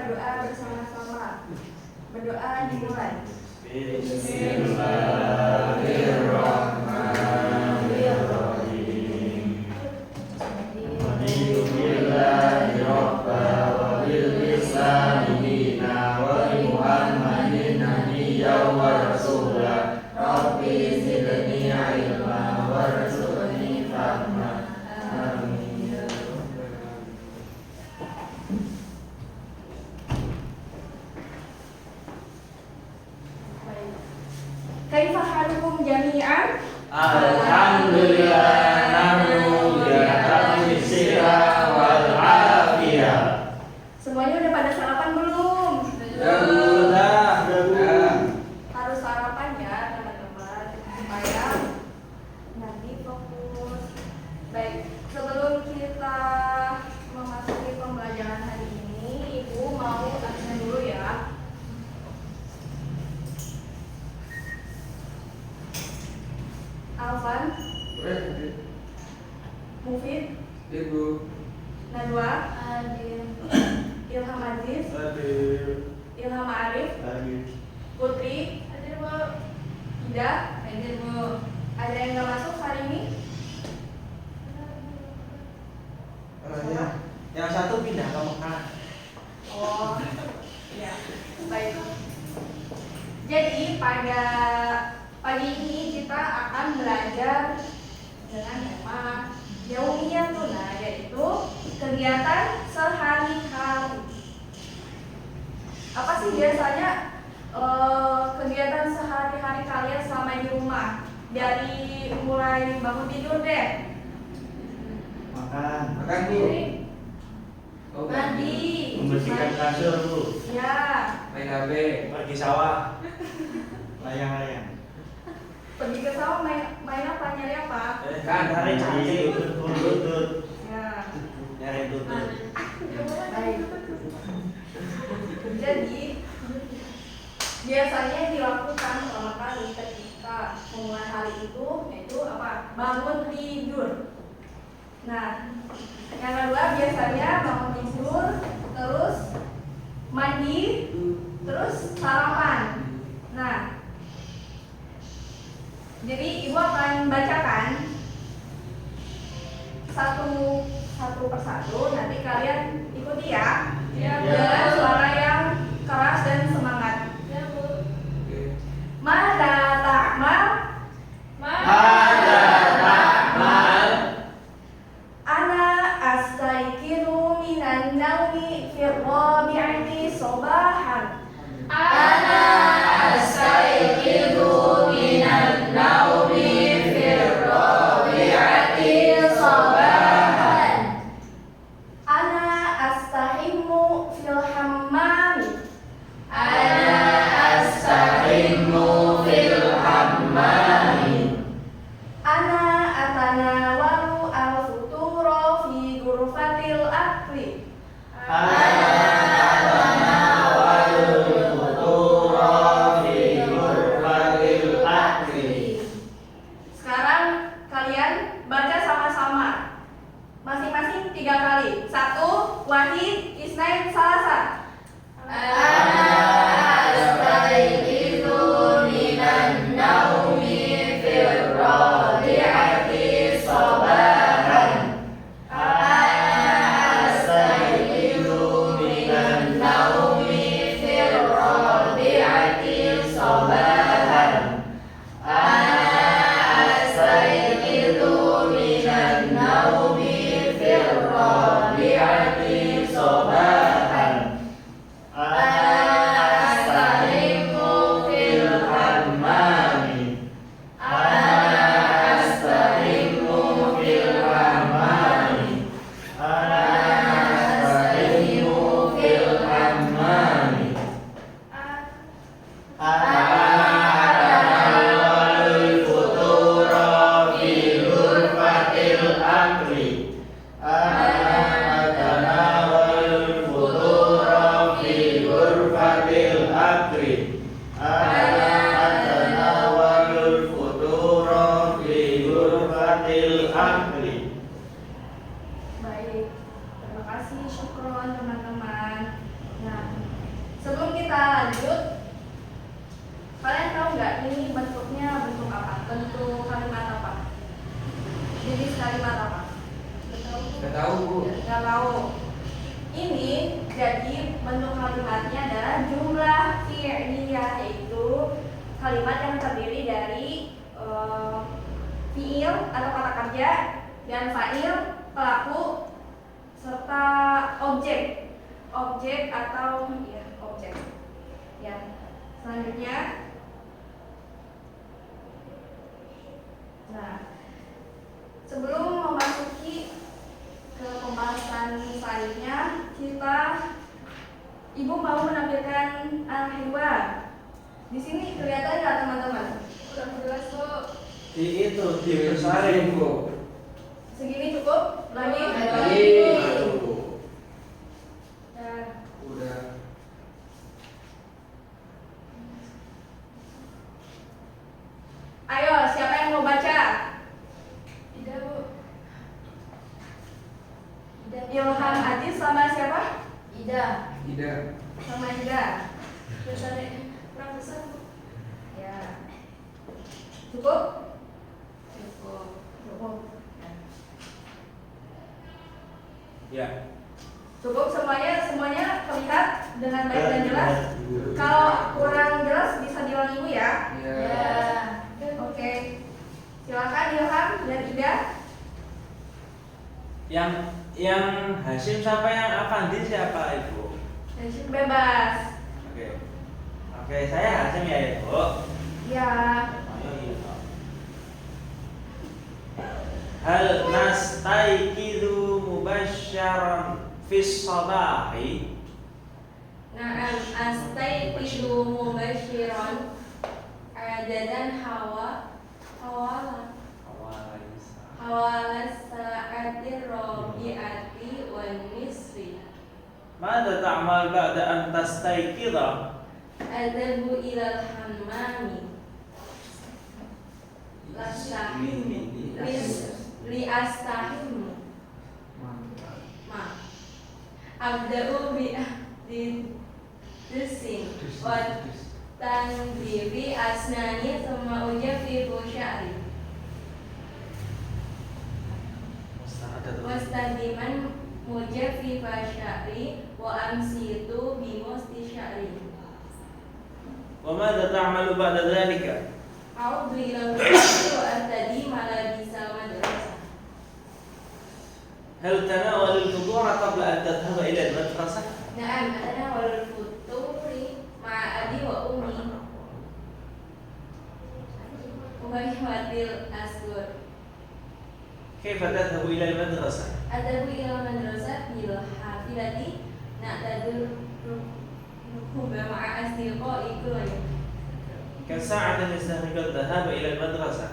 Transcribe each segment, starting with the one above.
berdoa bersama-sama. Berdoa dimulai. Bismillahirrahmanirrahim. Alhamdulillahi rabbil wa bil islami dina wa bi Muhammadin nabiyyan wa rasulah. Rabbi zidni ilma warzuqni fahma. Amin. Kaifa halukum jami'an? Alhamdulillah nahnu bi'atammi sihah wal afiyah. Semuanya udah pada sarapan belum? Sudah. Harus sarapan ya teman-teman supaya nanti fokus. Baik, sebelum kita memasuki pembelajaran hari ini, Ibu mau absen dulu ya. Alvan, Mufid, Ibu. Najwa, Ilham Aziz, Ilham Arif, Putri, Ida, ada yang nggak masuk hari ini? Yang satu pindah ke Mekah. Oh, ya, baik. Jadi pada pagi ini kita akan belajar dengan tema Yaumiyatuna, yaitu kegiatan sehari-hari. Apa sih biasanya kegiatan sehari-hari kalian selama di rumah? Dari mulai bangun tidur deh. Makan Bu. Mandi, membersihkan kasur Bu. ya, Main HP. Pergi sawah. Layang-layang. pergi ke sawah main apa, nyari apa? Kan hari cantik. Tutut. Ya. Nyari tutut. Baik. Jadi biasanya yang dilakukan pertama kali ketika memulai hari itu yaitu apa? Bangun tidur. Nah, yang kedua biasanya bangun tidur, terus mandi, terus sarapan. Nah, jadi ibu akan bacakan satu persatu, nanti kalian ikuti ya. Dengan suara yang keras dan semangat. Mada ta'mal, Mada ta'mal. ana astaiqiru minan naumi fir rabi'ati sabahan. Ana astayqizu minan naumi fir rabi'ati sabahan. Ana astahimmu fil hammami. Ana astahimmu fil hammami. Ana atanawalu al-futura fi ghurfatil akli. Ana atanawalu lanjut. Kalian tahu nggak ini bentuknya bentuk apa? Bentuk kalimat apa? Jenis kalimat apa? Nggak tahu Bu. Nggak tahu. Ini jadi bentuk kalimatnya adalah jumlah fi'liyah, yaitu kalimat yang terdiri dari fi'il atau kata kerja dan fa'il, pelaku, serta objek atau ya objek. Ya, selanjutnya. Nah, sebelum memasuki ke pembahasan selanjutnya, Ibu mau menampilkan al-hiwar. Di sini kelihatan nggak teman-teman? Udah jelas kok. Di itu dibesarin Bu. Segini cukup? Lagi? Aduh. Nah, Udah. ayo, siapa yang mau baca? Tidak, Bu. Ilham Aziz sama siapa? Ida. Sama Ida. Besarnya kurang besar, Bu. Ya. Cukup? Cukup. Ya. Cukup semuanya terlihat dengan baik dan jelas. Kalau kurang jelas bisa diulang Ibu ya. Oke. Silakan Ilham dan Ida. Yang Hasim siapa, yang Afandi siapa Ibu? Bebas. Oke, saya Hasim ya Ibu. Ya. Ayo Ibu. Hal nastaikidu mubasyaran fis sabahi. Na'am astayqidu mubasyiran adadan hawalas sa'atir rabi'ati wan nisfi. Mada ta'mal ba'da an tastaikidha? Adhabu ilal hammami li astahim ma abda'u bi disin wa tanzibi asnani thumma ujafifu sya'ri wastadiman mujafifa sya'ri wa amsitu bi musti sya'ri. Wa mada ta'malu ba'da dhalika? A'udhu ilal mutaqi wa atadi malabisa madrasah. Hal tanawal al-fudura qabla an tadhhaba ila al-madrasah? Na'am, ana wal futuri ma'a abi wa ummi. Umayyatil asgur. كيف تذهب إلى المدرسة؟ Adhabu ilal madrasah bil hafilati na'tadur rukuba ma'a asdiqai kulli. كم ساعة يستغرق الذهاب إلى المدرسة؟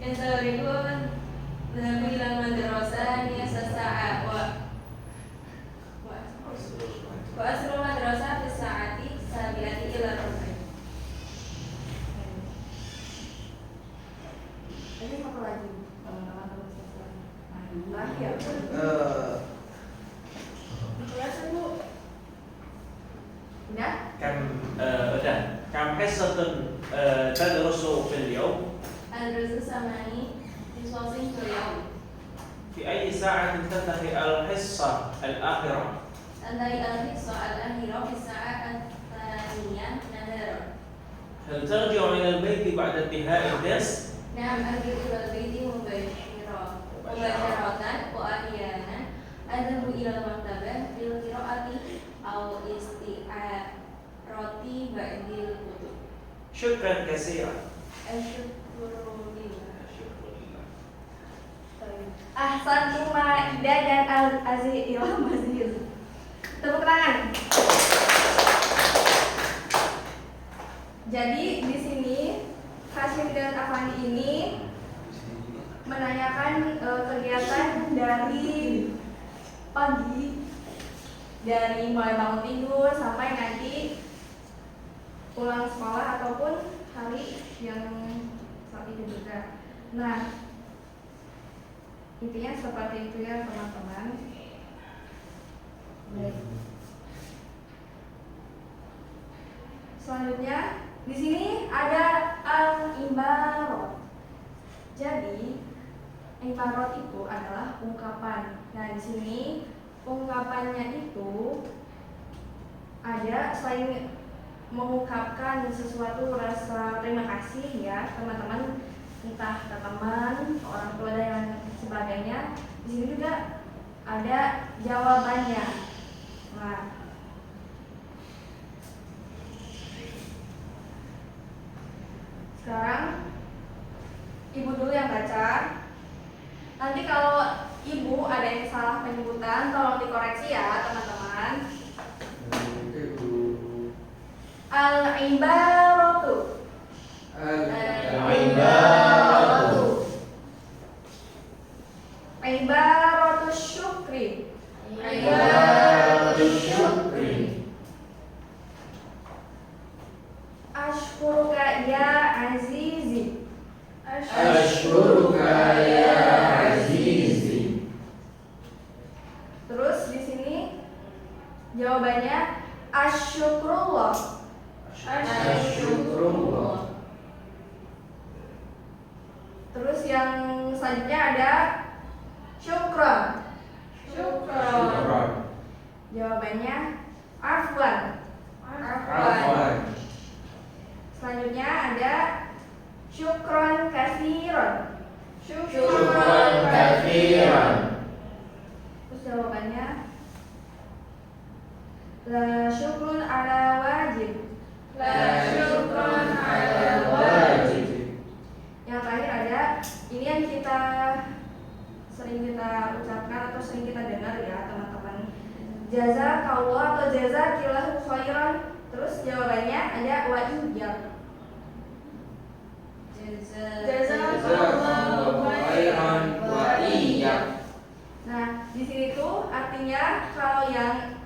Yasariqun dhahabu ilal madrasah niyasa sa'a wa asrul madrasah fi sa'ati sabiati ila rubai. Ini apa lagi? Terakhir. Jelasin Bu. Udah? udah. كم حصة تدرس في اليوم؟ Al-Rasul samani diswasin kuliah. في أي ساعة تنتهي الحصة الآخرة؟ Tandai al-hissa al-akhirah fi sa'at at-thaniyah nadara. هل ترجع إلى البيت بعد انتهاء الدرس؟ Na'am arji'u ilal baiti mubasharatan wa ahyanan adhabu ilal maktabah lil qira'ati aw isti'arati ba'dil kutub. شكرا كثيرا. Asyukru lillah. Ahsan Uma Ida dan Al-Aziz Ilham Aziz. Tepuk tangan. Jadi di sini Hasyim dan Afandi ini menanyakan kegiatan dari pagi, dari mulai bangun tidur sampai nanti pulang sekolah ataupun hari yang saat itu juga. Nah, intinya seperti itu ya teman-teman. Baik. Selanjutnya di sini ada al-ibarot. Jadi ibarot itu adalah ungkapan. Nah, di sini ungkapannya itu ada selain mengungkapkan sesuatu rasa terima kasih ya teman-teman, entah ke teman, orang tua dan sebagainya. Di sini juga ada jawabannya. Nah, sekarang ibu dulu yang baca. Nanti kalau ibu ada yang salah penyebutan tolong dikoreksi ya teman-teman. Al-ibaratu. Al-ibaratu. Ibaratu syukri. Ibaratu syukri. Ashkuruka ya azizi. Ashkuruka ya azizi. Terus di sini jawabannya asyukrullah. Asyukrullah. Terus yang selanjutnya ada syukron. Syukran. Jawabannya afwan. Afwan. Selanjutnya ada syukron kasiron. Syukran katsiran. Terus jawabannya la syukrun ala wajib. La syukran ala wajib. Yang terakhir ada ini yang kita sering kita ucapkan atau sering kita dengar ya teman-teman. Jazakallah atau jazakillahu khairan. Terus jawabannya ada wa iyyak. Jazakallahu khairan wa iyyak. Nah, di sini tuh artinya kalau yang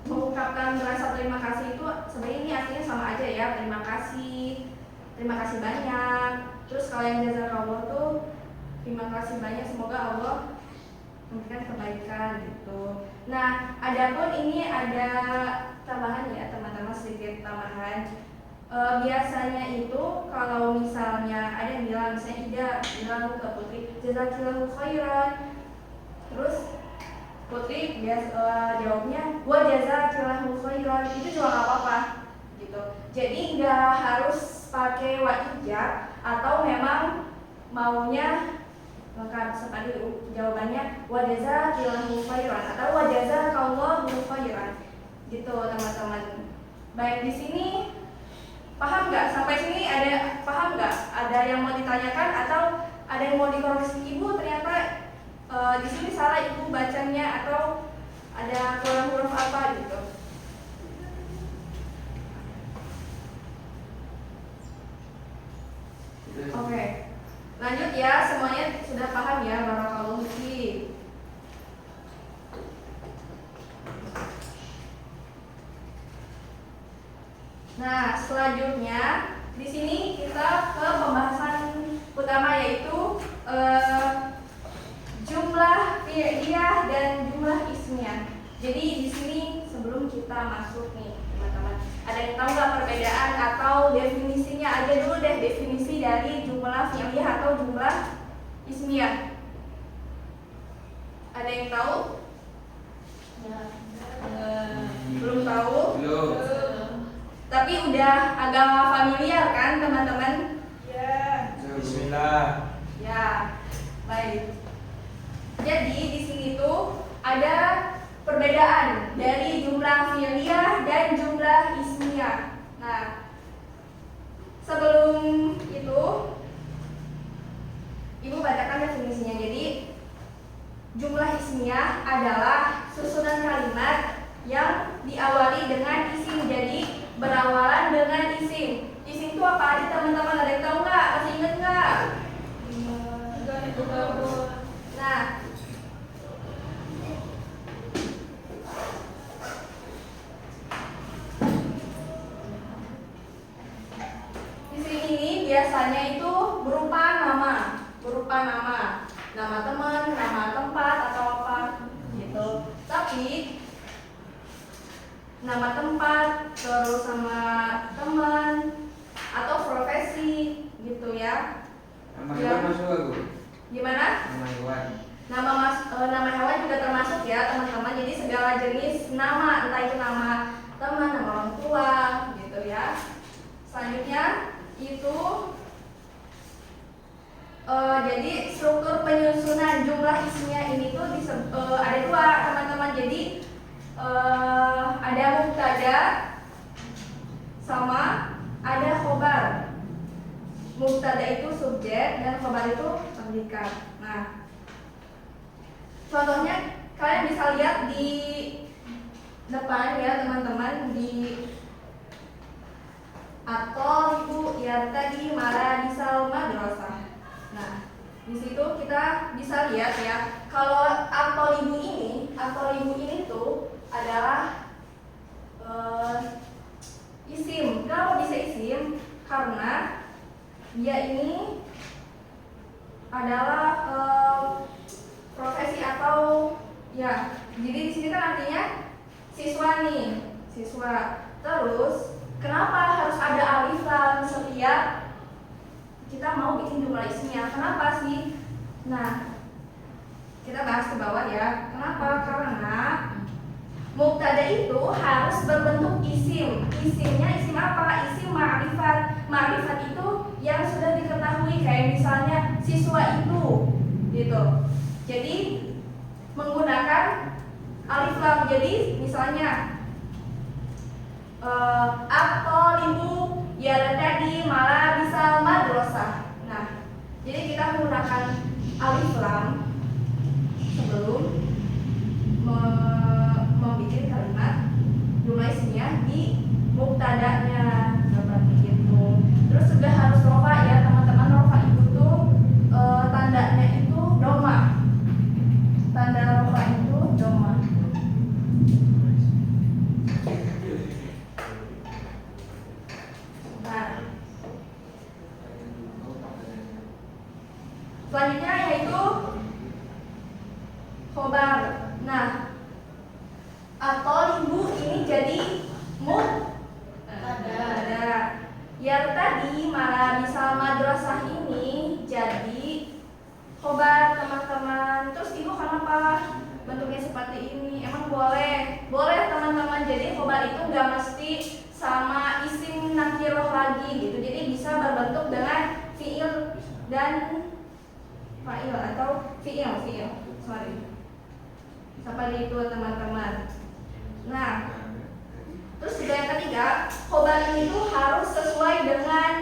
mengungkapkan rasa terima kasih itu sebenarnya ini artinya sama aja ya, terima kasih banyak. Terus kalau yang jazakallah tuh terima kasih banyak, semoga Allah memberikan kebaikan gitu. Nah, adapun ini ada tambahan ya teman-teman, sedikit tambahan. Biasanya itu kalau misalnya ada yang bilang, misalnya Ida bilang ke Putri jazakillahu khairan, terus Putri jawabnya wa jazakillahu khairan, itu juga nggak apa-apa gitu. Jadi nggak harus pakai wa ijab, atau memang maunya lengkap seperti jawabannya wa jazakillahu khairan atau wa jazakallahu khairan gitu teman-teman. Baik, di sini paham nggak? Sampai sini ada paham nggak? Ada yang mau ditanyakan atau ada yang mau dikoreksi? Ibu ternyata di sini salah ibu bacanya, atau ada kurang huruf apa gitu. Oke, lanjut ya, semuanya sudah paham ya, barakallahu fiik. Nah, selanjutnya di sini kita ke pembahasan utama, yaitu jumlah fi'liyah dan jumlah ismiyah. Jadi di sini sebelum kita masuk nih teman-teman, ada yang tahu nggak perbedaan atau definisinya aja dulu deh, definisi dari jumlah fi'liyah atau jumlah ismiyah. Ada yang tahu? Belum tahu? Belum. Tapi udah agak familiar kan teman-teman? Ya. Bismillah. Ya, baik. Jadi di sini tuh ada perbedaan dari jumlah fi'liyah dan jumlah ismiyah. Nah, sebelum itu Ibu bacakan definisinya. Jadi jumlah ismiyah adalah susunan kalimat yang diawali dengan isim. Jadi berawalan dengan isim. Isim itu apa aja teman-teman? Ada yang tahu nggak? Masih ingat nggak? Nah, isim ini biasanya itu berupa nama, nama teman, nama tempat atau apa gitu. Tapi nama tempat, terus sama teman atau profesi gitu ya. Nama hewan masuk gak, Bu? Gimana? Nama hewan. Nama hewan juga termasuk ya teman-teman. Jadi segala jenis nama, entah itu nama teman, nama orang tua gitu ya. Selanjutnya itu jadi struktur penyusunan jumlah isinya ini tuh ada dua teman-teman. Jadi ada mubtada sama ada khobar. Mubtada itu subjek dan khobar itu predikat. Nah, contohnya kalian bisa lihat di depan ya teman-teman, di atau ibu ya tadi mara disal madrasah. Nah, di situ kita bisa lihat ya, kalau atau ibu ini tuh adalah isim. Kenapa bisa isim? Karena dia ini adalah profesi atau ya. Jadi di sini kan artinya siswa nih, siswa. Terus kenapa harus ada alif lam setiap kita mau bikin jumlah isimnya? Kenapa sih? Nah, kita bahas ke bawah ya. Kenapa? Karena mubtada itu harus berbentuk isim. Isimnya isim apa? Isim ma'rifat. Ma'rifat itu yang sudah diketahui, kayak misalnya siswa itu gitu. Jadi menggunakan alif lam. Jadi misalnya at-thalibu yartadi mala bisal madrasah. Nah, jadi kita menggunakan alif lam sebelum membuat kalimat jumlah isinya di mubtadanya seperti itu. Terus juga harus rofa ya teman-teman. Rofa itu tuh tandanya itu doma. Tanda rofa itu doma. Nah, selanjutnya yaitu khobar. Nah, atau ibu ini jadi mubtada. Yang tadi malah bisa madrasah ini jadi khobar teman-teman. Terus ibu kenapa bentuknya seperti ini? Emang boleh teman-teman. Jadi khobar itu nggak mesti sama isim nakiroh lagi gitu. Jadi bisa berbentuk dengan fiil dan fa'il atau fiil. Sorry. Seperti itu teman-teman. Nah, terus juga yang ketiga, khobar ini tuh harus sesuai dengan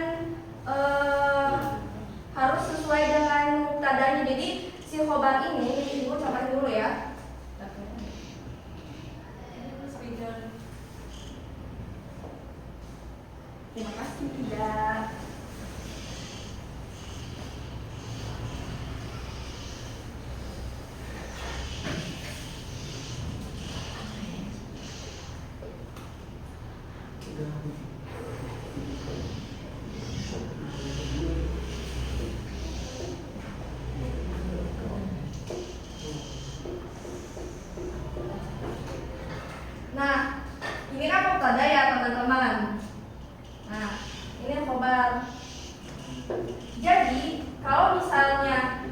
mubtadanya. Jadi si khobar ini ibu contohin dulu ya. Terima kasih tidak. Nah, ini kan mubtada ya teman-teman. Nah, ini khobar. Jadi kalau misalnya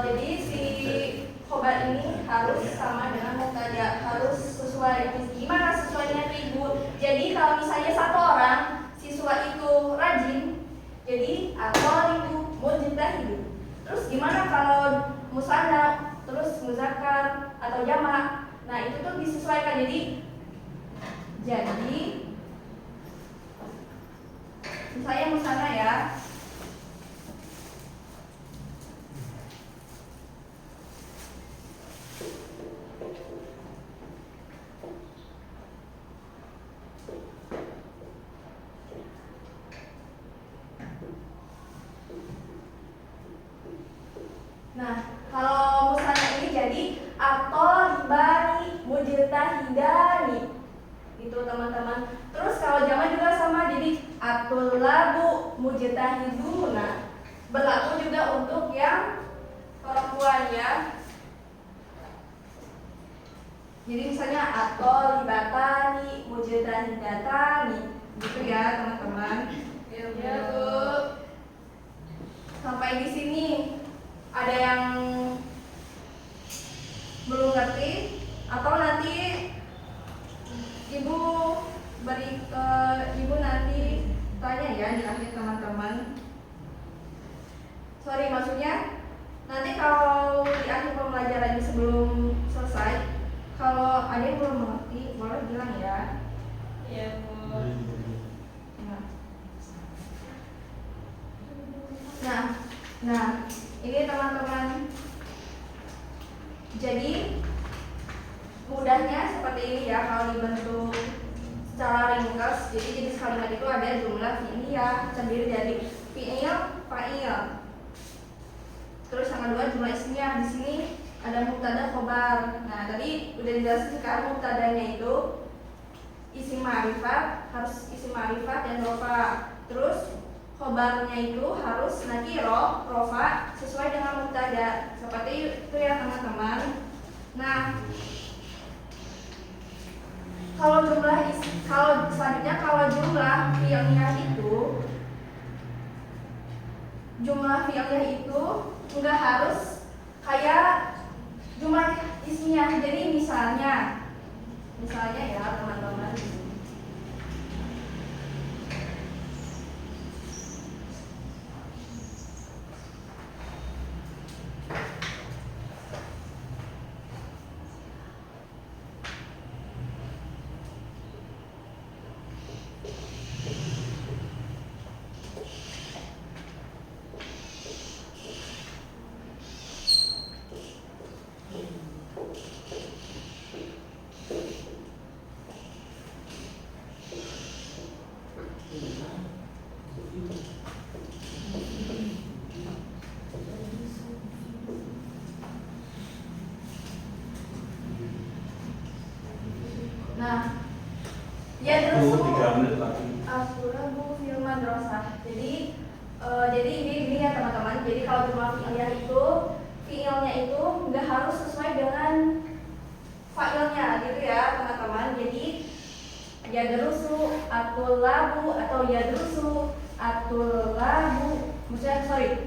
jadi si khobar ini harus sama dengan mubtada, harus sesuai. Gimana sesuainya ibu? Jadi kalau misalnya satu orang siswa itu rajin, jadi atau itu mujtahid. Terus gimana kalau musanna, terus muzakkar atau jamak? Nah, itu tuh disesuaikan. Jadi misalnya musanna ya. Nah, kalau musanna ini jadi at-thalibani mujtahidani. Itu teman-teman. Terus kalau jamak juga sama, jadi at-tullabu mujtahiduna. Berlaku juga untuk yang perempuan ya. Jadi misalnya atol libatani, mujahidatani, gitu ya teman-teman. Ya Bu. Sampai di sini ada yang belum ngerti atau nanti ibu ibu nanti tanya ya di akhir teman-teman. Sorry, maksudnya nanti kalau di akhir pembelajaran sebelum selesai, kalau ada yang belum mengerti boleh bilang ya. Iya Bu. Nah, ini teman-teman. Jadi mudahnya seperti ini ya kalau dibentuk secara ringkas. Jadi jenis kalimat itu ada jumlah fi'liyah terdiri dari fi'il, fa'il. Terus yang kedua jumlah ismiyah. Di sini ada mubtada, khobar. Nah, tadi udah dijelasin kan mubtadanya itu isim ma'rifat, harus isim ma'rifat dan rofa. Terus khobarnya itu harus nakiro, rofa sesuai dengan mubtada. Seperti itu ya teman-teman. Nah, kalau selanjutnya kalau jumlah fi'liyah itu enggak harus kayak jumlah ismiyah. Jadi misalnya ya teman-teman, ya terus fil madrasah. Jadi ini ya teman-teman. Jadi kalau jumlah fi'liyah itu fi'ilnya itu enggak harus sesuai dengan fa'ilnya gitu ya teman-teman. Jadi yadrusu atulabu atau yadrusu atulabu,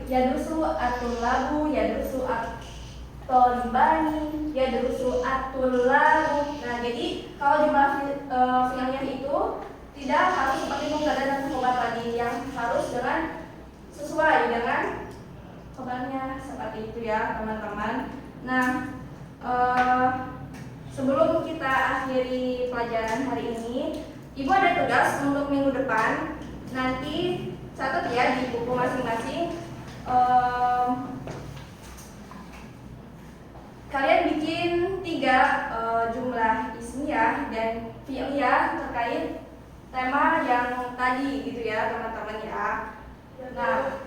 yadrusu atulabu, yadrusu atolibani, yadrusu atulabu. Nah, jadi kalau jumlah fi'ilnya itu tidak harus seperti mubtada dan khobar tadi, yang harus sesuai dengan khobarnya, seperti itu ya teman-teman. Nah, sebelum kita akhiri pelajaran hari ini, Ibu ada tugas untuk minggu depan. Nanti catat ya di buku masing-masing. Kalian bikin 3 jumlah ismiyah dan fi'liyah terkait tema yang tadi gitu ya teman-teman ya. Nah,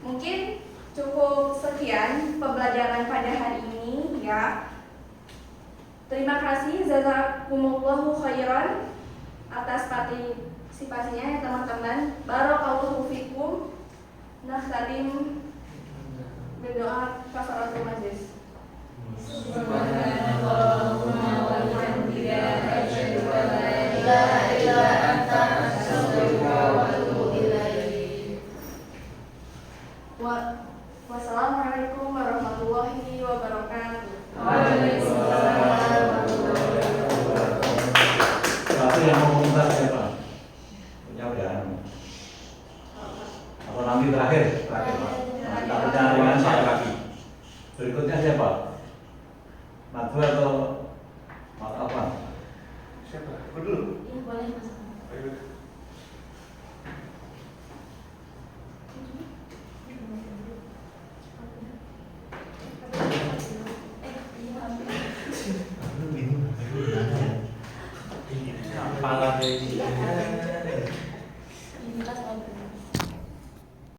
mungkin cukup sekian pembelajaran pada hari ini ya. Terima kasih jazakumullahu khairan atas partisipasinya ya teman-teman. Barakallahu fikum. Nakhtatim berdoa kafaratul majlis. Subhanallahumma wa bihamdika asyhadu an la ilaha illa anta astaghfiruka wa atubu ilaik. Wassalamualaikum warahmatullahi wabarakatuh. Waalaikumsalam. Satu yang mau komentar siapa? Punya udah. Atau nanti terakhir Pak. Kita perjalanan dengan saya lagi. Berikutnya siapa? Nadwa atau Mas Afwan? Siapa? Aku dulu. Iya boleh Mas. Ayo. Pala